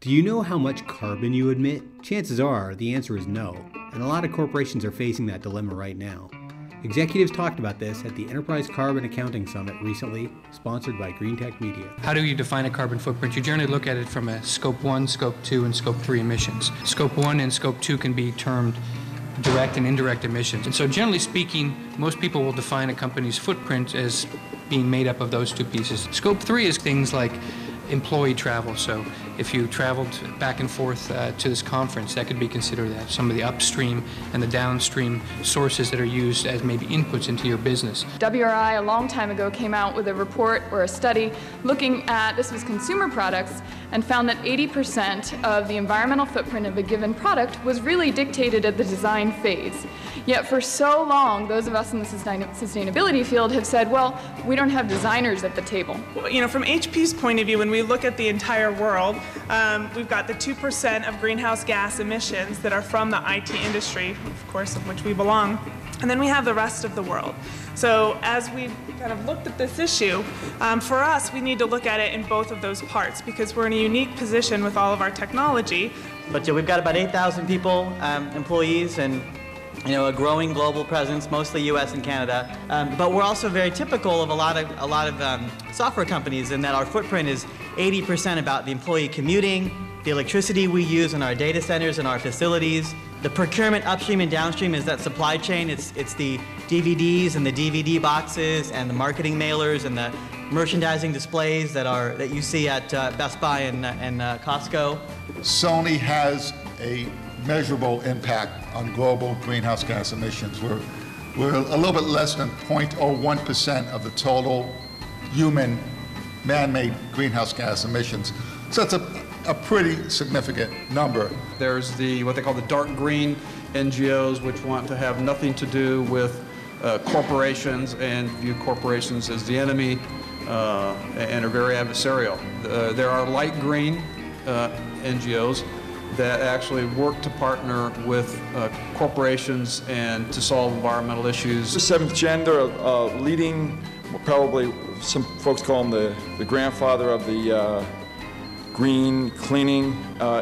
Do you know how much carbon you emit? Chances are the answer is no, and a lot of corporations are facing that dilemma right now. Executives talked about this at the Enterprise Carbon Accounting Summit recently, sponsored by Greentech Media. How do you define a carbon footprint? You generally look at it from a Scope 1, Scope 2, and Scope 3 emissions. Scope 1 and Scope 2 can be termed direct and indirect emissions. And so generally speaking, most people will define a company's footprint as being made up of those two pieces. Scope 3 is things like employee travel. So if you traveled back and forth to this conference, that could be considered that. Some of the upstream and the downstream sources that are used as maybe inputs into your business. WRI a long time ago came out with a report or a study looking at, this was consumer products, and found that 80% of the environmental footprint of a given product was really dictated at the design phase. Yet for so long, those of us in the sustainability field have said, well, we don't have designers at the table. Well, you know, from HP's point of view, when we look at the entire world, we've got the 2% of greenhouse gas emissions that are from the IT industry, of course, of which we belong. And then we have the rest of the world. So as we kind of looked at this issue, for us, we need to look at it in both of those parts because we're in a unique position with all of our technology. But we've got about 8,000 people, employees, and a growing global presence, mostly U.S. and Canada. But we're also very typical of a lot of software companies in that our footprint is 80% about the employee commuting, the electricity we use in our data centers and our facilities. The procurement upstream and downstream is that supply chain. It's the DVDs and the DVD boxes and the marketing mailers and the merchandising displays that you see at Best Buy and Costco. Sony has a measurable impact on global greenhouse gas emissions. We're a little bit less than 0.01% of the total human man-made greenhouse gas emissions. So it's a pretty significant number. There's what they call the dark green NGOs, which want to have nothing to do with corporations and view corporations as the enemy and are very adversarial. There are light green NGOs that actually work to partner with corporations and to solve environmental issues. The seventh gen, they're leading, probably some folks call him the grandfather of the green cleaning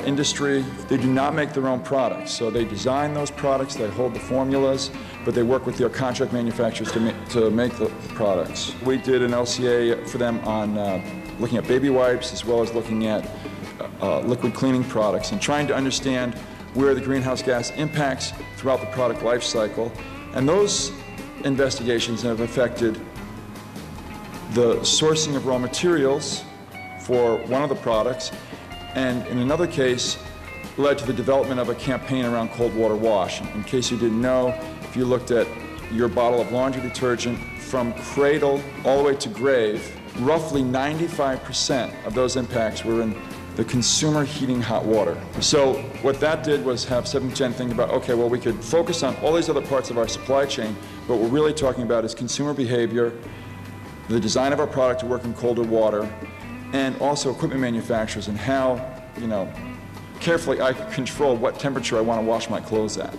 industry. They do not make their own products, so they design those products, they hold the formulas, but they work with their contract manufacturers to make the products. We did an LCA for them on looking at baby wipes as well as looking at liquid cleaning products and trying to understand where the greenhouse gas impacts throughout the product life cycle. And those investigations have affected the sourcing of raw materials for one of the products, and in another case led to the development of a campaign around cold water wash. In case you didn't know, if you looked at your bottle of laundry detergent from cradle all the way to grave, roughly 95% of those impacts were in the consumer heating hot water. So what that did was have 7th Gen think about, okay, well, we could focus on all these other parts of our supply chain, but what we're really talking about is consumer behavior, the design of our product to work in colder water, and also equipment manufacturers and how, carefully I can control what temperature I want to wash my clothes at.